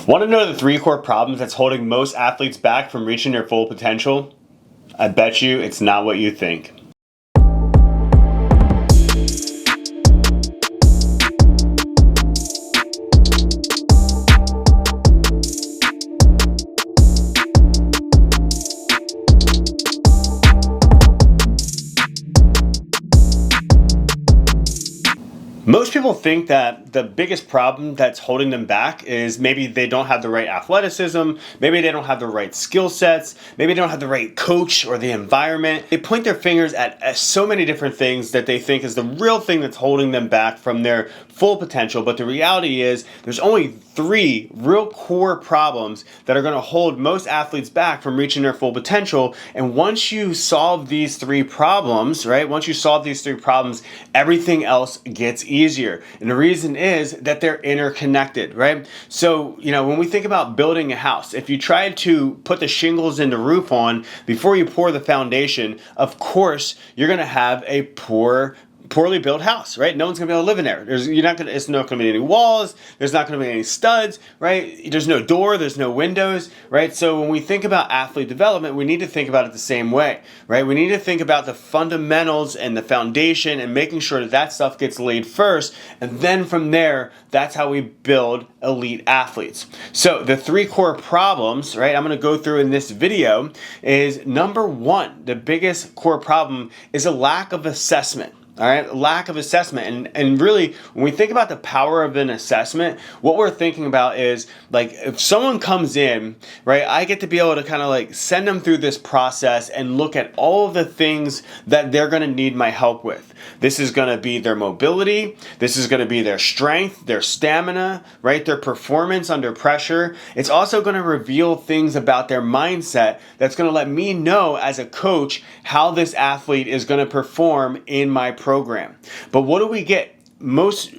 Want to know the 3 core problems that's holding most athletes back from reaching their full potential? I bet you it's not what you think. Most people think that the biggest problem that's holding them back is maybe they don't have the right athleticism, maybe they don't have the right skill sets, maybe they don't have the right coach or the environment. They point their fingers at so many different things that they think is the real thing that's holding them back from their full potential. But the reality is there's only 3 real core problems that are going to hold most athletes back from reaching their full potential. And once you solve these 3 problems, right? Once you solve these 3 problems, everything else gets easier. And the reason is that they're interconnected, right? So, when we think about building a house, if you try to put the shingles and the roof on before you pour the foundation, of course, you're going to have a poorly built house, right? No one's gonna be able to live in there. It's not gonna be any walls. There's not gonna be any studs, right? There's no door. There's no windows, right? So when we think about athlete development, we need to think about it the same way, right? We need to think about the fundamentals and the foundation and making sure that stuff gets laid first, and then from there, that's how we build elite athletes. So the 3 core problems, right? I'm gonna go through in this video is number 1. The biggest core problem is a lack of assessment. All right, lack of assessment. And really, when we think about the power of an assessment, what we're thinking about is like if someone comes in, right, I get to be able to kind of like send them through this process and look at all of the things that they're going to need my help with. This is going to be their mobility. This is going to be their strength, their stamina, right, their performance under pressure. It's also going to reveal things about their mindset that's going to let me know as a coach how this athlete is going to perform in my program. But what do we get? Most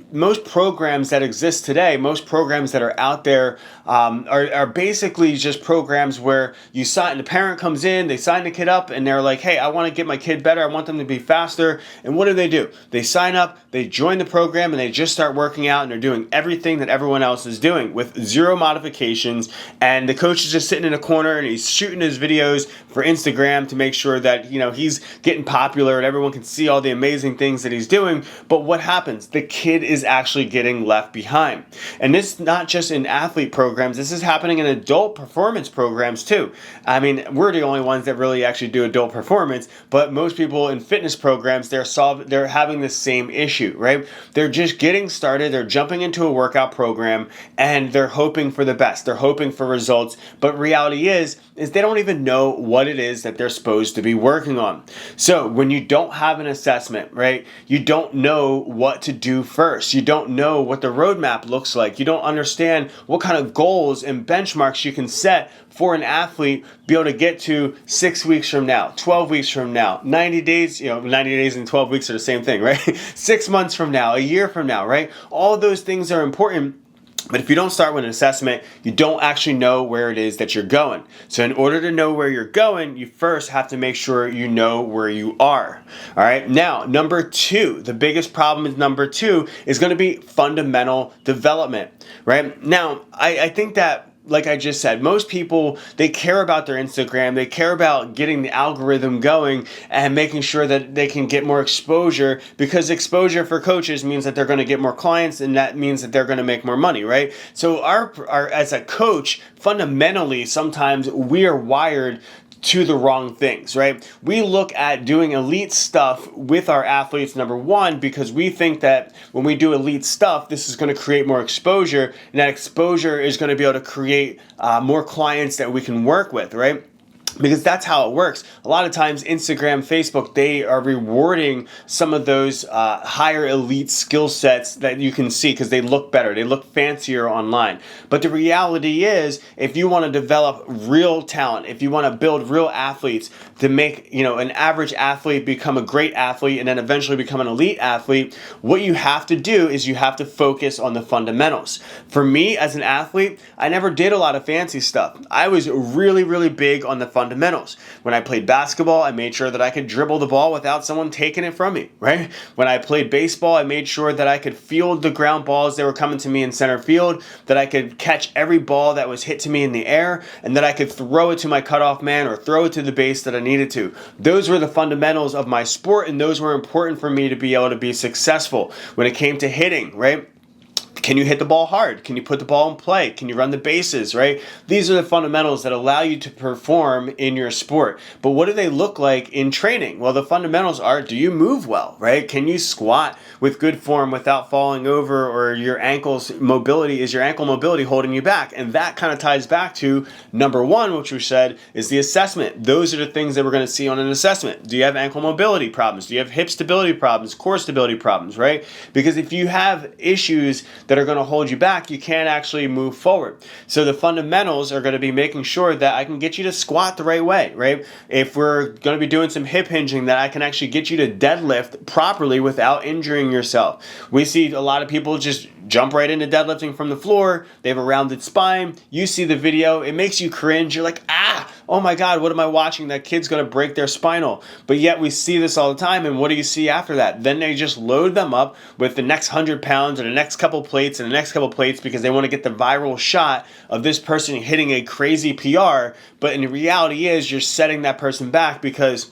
programs that exist today, most programs that are out there are basically just programs where the parent comes in, they sign the kid up, and they're like, hey, I want to get my kid better, I want them to be faster. And what do? They sign up, they join the program, and they just start working out, and they're doing everything that everyone else is doing with 0 modifications. And the coach is just sitting in a corner, and he's shooting his videos for Instagram to make sure that he's getting popular and everyone can see all the amazing things that he's doing. But what happens? The kid is actually getting left behind. And this is not just in athlete programs, this is happening in adult performance programs too. I mean, we're the only ones that really actually do adult performance, but most people in fitness programs, they're having the same issue, right? They're just getting started, they're jumping into a workout program, and they're hoping for the best. They're hoping for results, but reality is they don't even know what it is that they're supposed to be working on. So when you don't have an assessment, right, you don't know what to do first. You don't know what the roadmap looks like. You don't understand what kind of goals and benchmarks you can set for an athlete be able to get to 6 weeks from now, 12 weeks from now, 90 days, 90 days and 12 weeks are the same thing, right? 6 months from now, a year from now, right? All of those things are important. But if you don't start with an assessment, you don't actually know where it is that you're going. So in order to know where you're going, you first have to make sure you know where you are. All right. Now, number 2, the biggest problem is number 2 is going to be fundamental development, right? Now, I think that, like I just said, most people, they care about their Instagram. They care about getting the algorithm going and making sure that they can get more exposure, because exposure for coaches means that they're going to get more clients, and that means that they're going to make more money, right? So our as a coach, fundamentally, sometimes we are wired to the wrong things, right? We look at doing elite stuff with our athletes, number 1, because we think that when we do elite stuff, this is going to create more exposure, and that exposure is going to be able to create more clients that we can work with, right? Because that's how it works. A lot of times Instagram, Facebook, they are rewarding some of those higher elite skill sets that you can see because they look better. They look fancier online. But the reality is, if you want to develop real talent, if you want to build real athletes to make an average athlete become a great athlete and then eventually become an elite athlete, what you have to do is you have to focus on the fundamentals. For me as an athlete, I never did a lot of fancy stuff. I was really, really big on the fundamentals. fundamentals. When I played basketball, I made sure that I could dribble the ball without someone taking it from me, right? When I played baseball, I made sure that I could field the ground balls that were coming to me in center field, that I could catch every ball that was hit to me in the air, and that I could throw it to my cutoff man or throw it to the base that I needed to. Those were the fundamentals of my sport, and those were important for me to be able to be successful. When it came to hitting, right? Can you hit the ball hard? Can you put the ball in play? Can you run the bases, right? These are the fundamentals that allow you to perform in your sport. But what do they look like in training? Well, the fundamentals are, do you move well, right? Can you squat with good form without falling over, or your ankle mobility holding you back? And that kind of ties back to number one, which we said is the assessment. Those are the things that we're going to see on an assessment. Do you have ankle mobility problems? Do you have hip stability problems, core stability problems, right? Because if you have issues that are going to hold you back, you can't actually move forward. So the fundamentals are going to be making sure that I can get you to squat the right way, right? If we're going to be doing some hip hinging, that I can actually get you to deadlift properly without injuring yourself. We see a lot of people just jump right into deadlifting from the floor. They have a rounded spine. You see the video, it makes you cringe. You're like, oh my God, what am I watching? That kid's going to break their spinal. But yet we see this all the time. And what do you see after that? Then they just load them up with the next 100 pounds and the next couple plates and the next couple plates, because they want to get the viral shot of this person hitting a crazy PR. But in reality is, you're setting that person back, because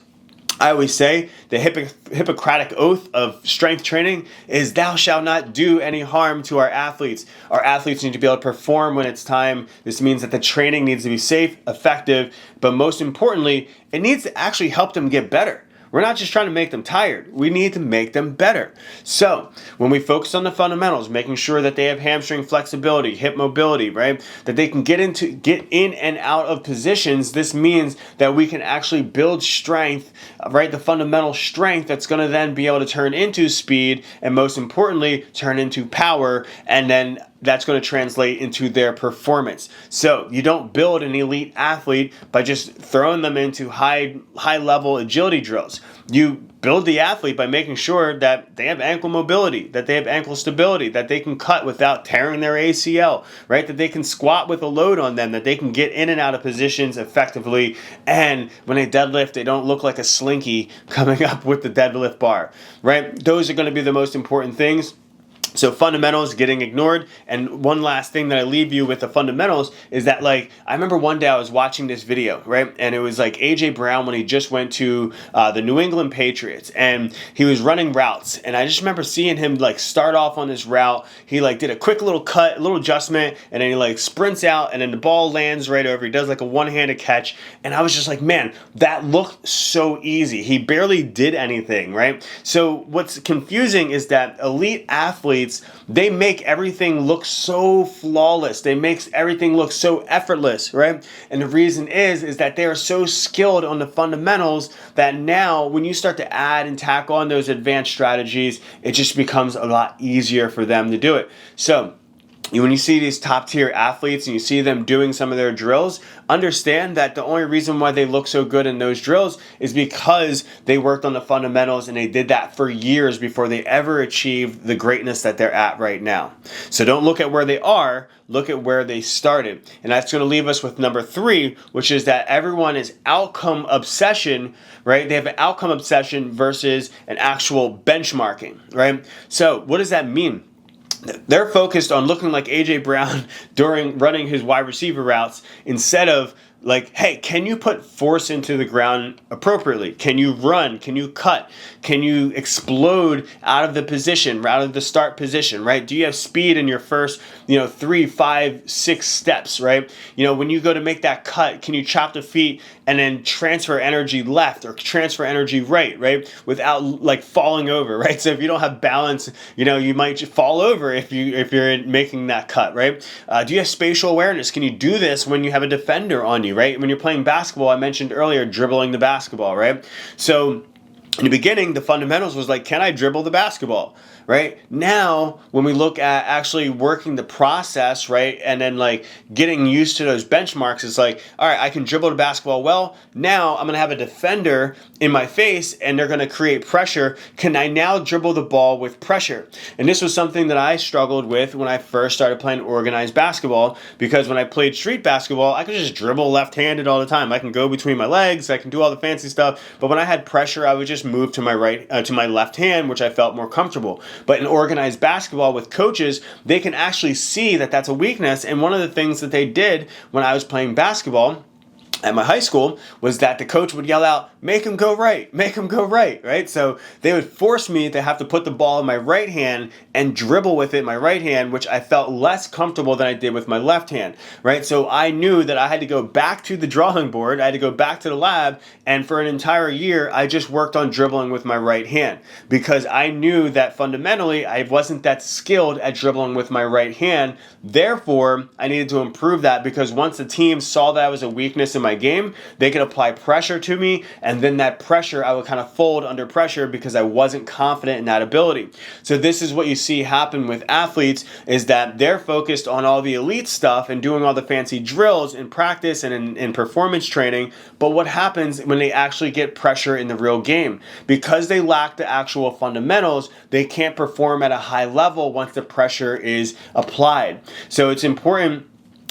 I always say the Hippocratic oath of strength training is, thou shalt not do any harm to our athletes. Our athletes need to be able to perform when it's time. This means that the training needs to be safe, effective, but most importantly, it needs to actually help them get better. We're not just trying to make them tired. We need to make them better. So when we focus on the fundamentals, making sure that they have hamstring flexibility, hip mobility, right? That they can get in and out of positions. This means that we can actually build strength, right? The fundamental strength that's going to then be able to turn into speed, and most importantly, turn into power, and then that's going to translate into their performance. So you don't build an elite athlete by just throwing them into high level agility drills. You build the athlete by making sure that they have ankle mobility, that they have ankle stability, that they can cut without tearing their ACL, right? That they can squat with a load on them, that they can get in and out of positions effectively. And when they deadlift, they don't look like a slinky coming up with the deadlift bar, right? Those are going to be the most important things. So fundamentals getting ignored. And one last thing that I leave you with the fundamentals is that, like, I remember one day I was watching this video, right? And it was like AJ Brown when he just went to the New England Patriots, and he was running routes. And I just remember seeing him like start off on this route. He like did a quick little cut, a little adjustment, and then he like sprints out, and then the ball lands right over. He does like a one-handed catch. And I was just like, man, that looked so easy. He barely did anything, right? So what's confusing is that elite athletes, they make everything look so flawless. They make everything look so effortless, right? And the reason is that they are so skilled on the fundamentals that now when you start to add and tack on those advanced strategies, it just becomes a lot easier for them to do it. So when you see these top tier athletes and you see them doing some of their drills, understand that the only reason why they look so good in those drills is because they worked on the fundamentals, and they did that for years before they ever achieved the greatness that they're at right now. So don't look at where they are, look at where they started. And that's going to leave us with number 3, which is that everyone is outcome obsession, right? They have an outcome obsession versus an actual benchmarking, right? So what does that mean? They're focused on looking like AJ Brown during running his wide receiver routes, instead of like, hey, can you put force into the ground appropriately? Can you run? Can you cut? Can you explode out of the position, out of the start position, right? Do you have speed in your first, 3, 5, 6 steps, right? When you go to make that cut, can you chop the feet and then transfer energy left or transfer energy right? Without like falling over, right? So if you don't have balance, you might just fall over if you're making that cut, right? Do you have spatial awareness? Can you do this when you have a defender on you, right? When you're playing basketball, I mentioned earlier, dribbling the basketball, right? So In the beginning, the fundamentals was like, can I dribble the basketball? Right now, when we look at actually working the process, right, and then like getting used to those benchmarks, it's like, all right, I can dribble the basketball well. Now I'm gonna have a defender in my face, and they're gonna create pressure. Can I now dribble the ball with pressure? And this was something that I struggled with when I first started playing organized basketball, because when I played street basketball, I could just dribble left-handed all the time. I can go between my legs, I can do all the fancy stuff, but when I had pressure, I would just move to my left hand, which I felt more comfortable. But in organized basketball with coaches, they can actually see that that's a weakness. And one of the things that they did when I was playing basketball at my high school was that the coach would yell out, make him go right, make him go right, right? So they would force me to have to put the ball in my right hand and dribble with it in my right hand, which I felt less comfortable than I did with my left hand, right? So I knew that I had to go back to the drawing board, I had to go back to the lab, and for an entire year, I just worked on dribbling with my right hand, because I knew that fundamentally I wasn't that skilled at dribbling with my right hand. Therefore, I needed to improve that, because once the team saw that was a weakness in my game, they could apply pressure to me, and then that pressure, I would kind of fold under pressure because I wasn't confident in that ability. So this is what you see happen with athletes, is that they're focused on all the elite stuff and doing all the fancy drills in practice and in performance training, but what happens when they actually get pressure in the real game? Because they lack the actual fundamentals, they can't perform at a high level once the pressure is applied. So it's important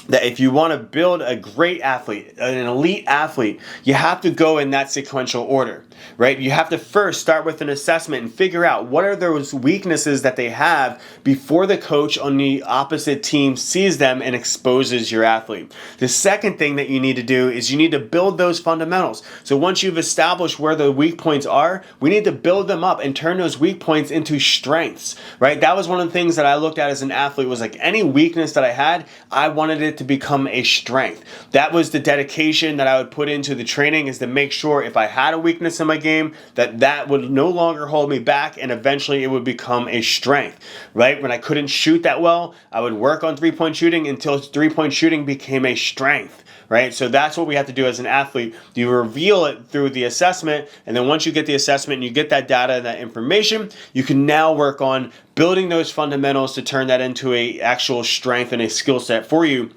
that if you want to build a great athlete, an elite athlete, you have to go in that sequential order, right? You have to first start with an assessment and figure out what are those weaknesses that they have before the coach on the opposite team sees them and exposes your athlete. The second thing that you need to do is you need to build those fundamentals. So once you've established where the weak points are, we need to build them up and turn those weak points into strengths, right? That was one of the things that I looked at as an athlete, was like any weakness that I had, I wanted it to become a strength. That was the dedication that I would put into the training, is to make sure if I had a weakness in my game, that would no longer hold me back, and eventually it would become a strength, right? When I couldn't shoot that well, I would work on three-point shooting until three-point shooting became a strength. Right? So that's what we have to do as an athlete. You reveal it through the assessment, and then once you get the assessment and you get that data and that information, you can now work on building those fundamentals to turn that into a actual strength and a skill set for you.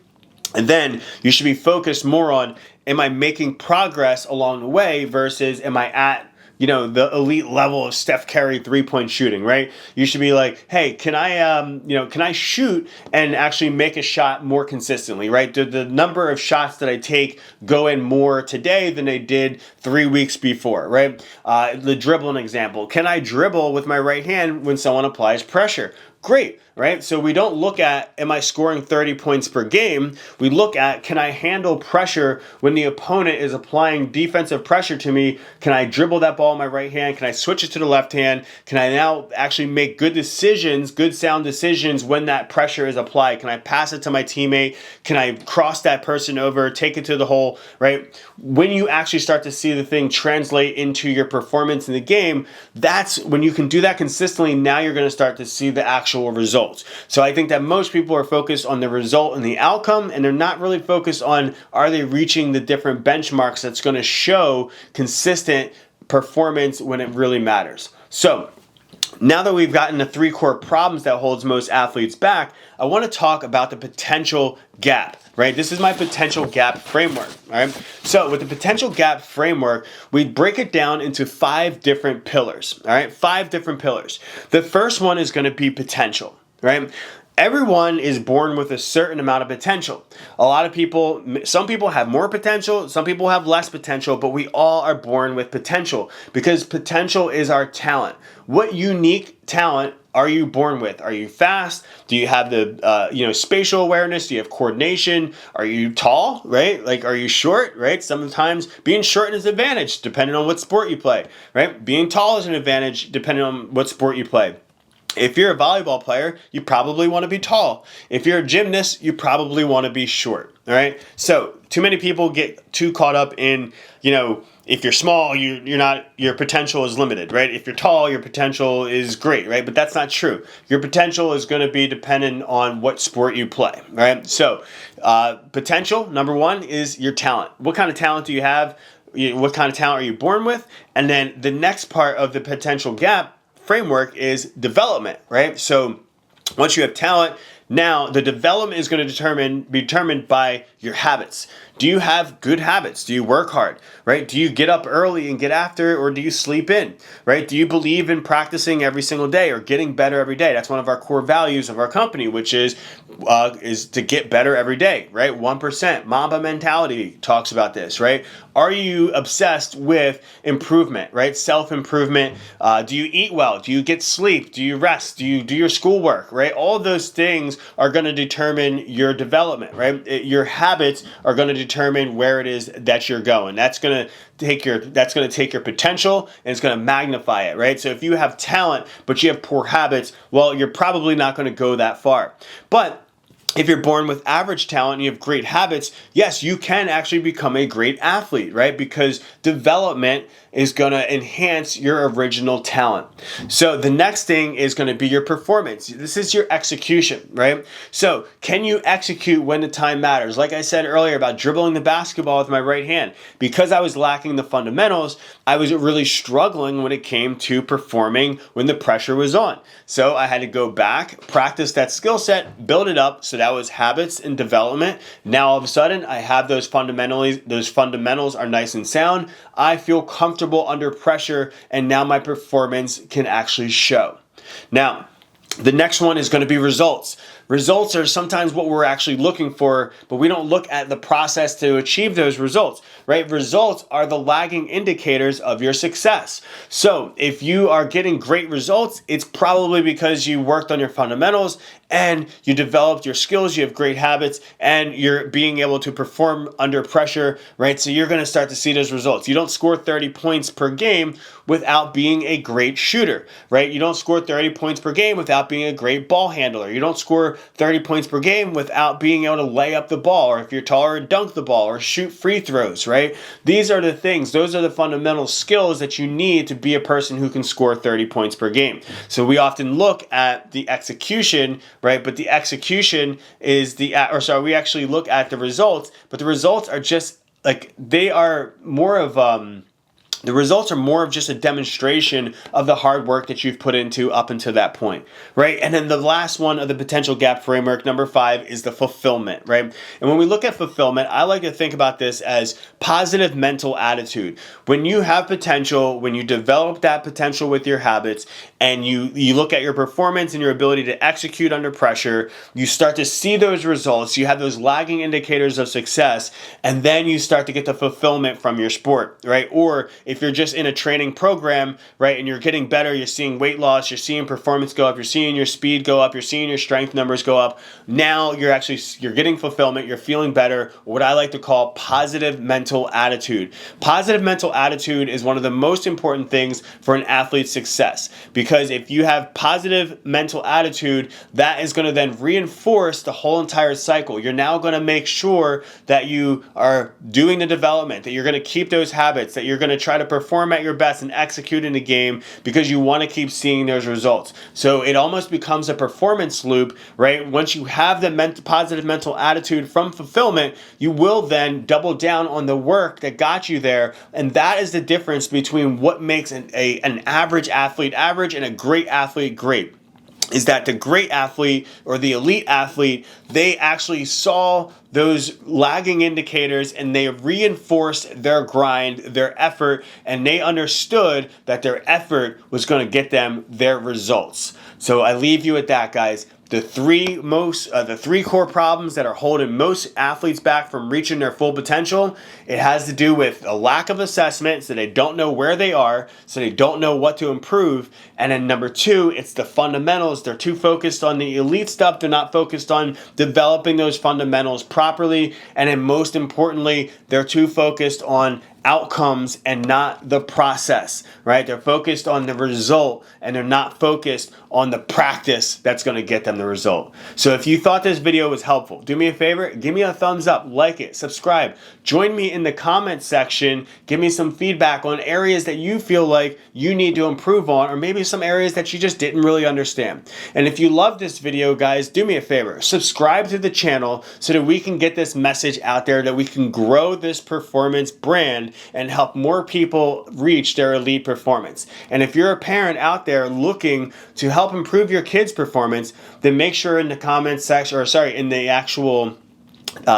And then you should be focused more on, am I making progress along the way versus am I at the elite level of Steph Curry three-point shooting, right? You should be like, hey, can I shoot and actually make a shot more consistently, right? Did the number of shots that I take go in more today than they did 3 weeks before, right? The dribbling example. Can I dribble with my right hand when someone applies pressure? Great, right? So we don't look at, am I scoring 30 points per game? We look at, can I handle pressure when the opponent is applying defensive pressure to me? Can I dribble that ball in my right hand? Can I switch it to the left hand? Can I now actually make good decisions, good sound decisions when that pressure is applied? Can I pass it to my teammate? Can I cross that person over, take it to the hole, right? When you actually start to see the thing translate into your performance in the game, that's when you can do that consistently. Now you're going to start to see the actual results. So I think that most people are focused on the result and the outcome, and they're not really focused on, are they reaching the different benchmarks that's going to show consistent performance when it really matters. So now that we've gotten the 3 core problems that holds most athletes back, I want to talk about the potential gap, right? This is my potential gap framework, all right? So with the potential gap framework, we break it down into 5 different pillars, all right? 5 different pillars. The first one is going to be potential, right? Everyone is born with a certain amount of potential. A lot of people, some people have more potential, some people have less potential, but we all are born with potential, because potential is our talent. What unique talent are you born with? Are you fast? Do you have the spatial awareness? Do you have coordination? Are you tall, right? Like, are you short, right? Sometimes being short is an advantage depending on what sport you play, right? Being tall is an advantage depending on what sport you play. If you're a volleyball player, you probably want to be tall. If you're a gymnast, you probably want to be short, all right? So too many people get too caught up in, if you're small, your potential is limited, right? If you're tall, your potential is great, right? But that's not true. Your potential is going to be dependent on what sport you play, right? So potential, number 1, is your talent. What kind of talent do you have? what kind of talent are you born with? And then the next part of the potential gap framework is development, right? So once you have talent, now the development is going to be determined by your habits. Do you have good habits? Do you work hard, right? Do you get up early and get after it, or do you sleep in, right? Do you believe in practicing every single day or getting better every day? That's one of our core values of our company, which is to get better every day, right? 1%. Mamba mentality talks about this, right? Are you obsessed with improvement, right? Self-improvement. Do you eat well? Do you get sleep? Do you rest? Do you do your schoolwork, right? All of those things are going to determine your development, right? Your habits are going to determine where it is that you're going. That's going to take your potential and it's going to magnify it, right? So if you have talent but you have poor habits, well, you're probably not going to go that far. But if you're born with average talent and you have great habits, yes, you can actually become a great athlete, right? Because development is going to enhance your original talent. So the next thing is going to be your performance. This is your execution, right? So can you execute when the time matters? Like I said earlier about dribbling the basketball with my right hand, because I was lacking the fundamentals, I was really struggling when it came to performing when the pressure was on. So I had to go back, practice that skill set, build it up. So that was habits and development. Now all of a sudden I have those fundamentals are nice and sound. I feel comfortable under pressure, and now my performance can actually show. Now, the next one is going to be results. Results are sometimes what we're actually looking for, but we don't look at the process to achieve those results, right? Results are the lagging indicators of your success. So if you are getting great results, it's probably because you worked on your fundamentals and you developed your skills, you have great habits, and you're being able to perform under pressure, right? So you're going to start to see those results. You don't score 30 points per game without being a great shooter, right? You don't score 30 points per game without being a great ball handler. You don't score 30 points per game without being able to lay up the ball, or if you're taller, dunk the ball, or shoot free throws, right? These are the things, those are the fundamental skills that you need to be a person who can score 30 points per game. So we often look at the execution, right? But the execution is we actually look at the results, but the results are just like, they are more of, the results are more of just a demonstration of the hard work that you've put into up until that point, right? And then the last one of the potential gap framework, number 5, is the fulfillment, right? And when we look at fulfillment, I like to think about this as positive mental attitude. When you have potential, when you develop that potential with your habits, and you look at your performance and your ability to execute under pressure, you start to see those results, you have those lagging indicators of success, and then you start to get the fulfillment from your sport, right? Or if you're just in a training program, right, and you're getting better, you're seeing weight loss, you're seeing performance go up, you're seeing your speed go up, you're seeing your strength numbers go up, now you're getting fulfillment, you're feeling better, what I like to call positive mental attitude. Positive mental attitude is one of the most important things for an athlete's success, because if you have positive mental attitude, that is going to then reinforce the whole entire cycle. You're now going to make sure that you are doing the development, that you're going to keep those habits, that you're going to try to perform at your best and execute in the game, because you want to keep seeing those results. So it almost becomes a performance loop, right? Once you have the positive mental attitude from fulfillment, you will then double down on the work that got you there. And that is the difference between what makes an average athlete average and a great athlete great. Is that the great athlete or the elite athlete, they actually saw those lagging indicators and they reinforced their grind, their effort, and they understood that their effort was going to get them their results. So I leave you at that, guys. The three core problems that are holding most athletes back from reaching their full potential, it has to do with a lack of assessment, so they don't know where they are, so they don't know what to improve. And then number 2, it's the fundamentals. They're too focused on the elite stuff. They're not focused on developing those fundamentals properly. And then most importantly, they're too focused on outcomes and not the process, right? They're focused on the result and they're not focused on the practice that's going to get them the result. So if you thought this video was helpful, do me a favor, give me a thumbs up, like it, subscribe, join me in the comment section, give me some feedback on areas that you feel like you need to improve on, or maybe some areas that you just didn't really understand. And if you love this video, guys, do me a favor, subscribe to the channel so that we can get this message out there, that we can grow this performance brand and help more people reach their elite performance. And if you're a parent out there looking to help improve your kids' performance, then make sure in the comments section, in the actual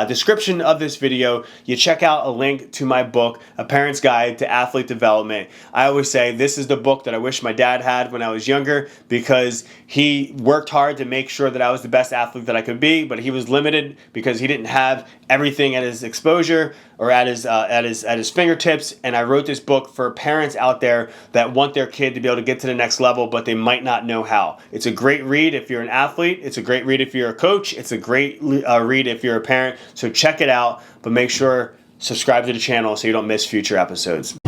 description of this video, you check out a link to my book, A Parent's Guide to Athlete Development. I always say this is the book that I wish my dad had when I was younger, because he worked hard to make sure that I was the best athlete that I could be, but he was limited because he didn't have everything at his exposure or at his fingertips. And I wrote this book for parents out there that want their kid to be able to get to the next level, but they might not know how. It's a great read if you're an athlete. It's a great read if you're a coach. It's a great read if you're a parent. So check it out, but make sure subscribe to the channel so you don't miss future episodes.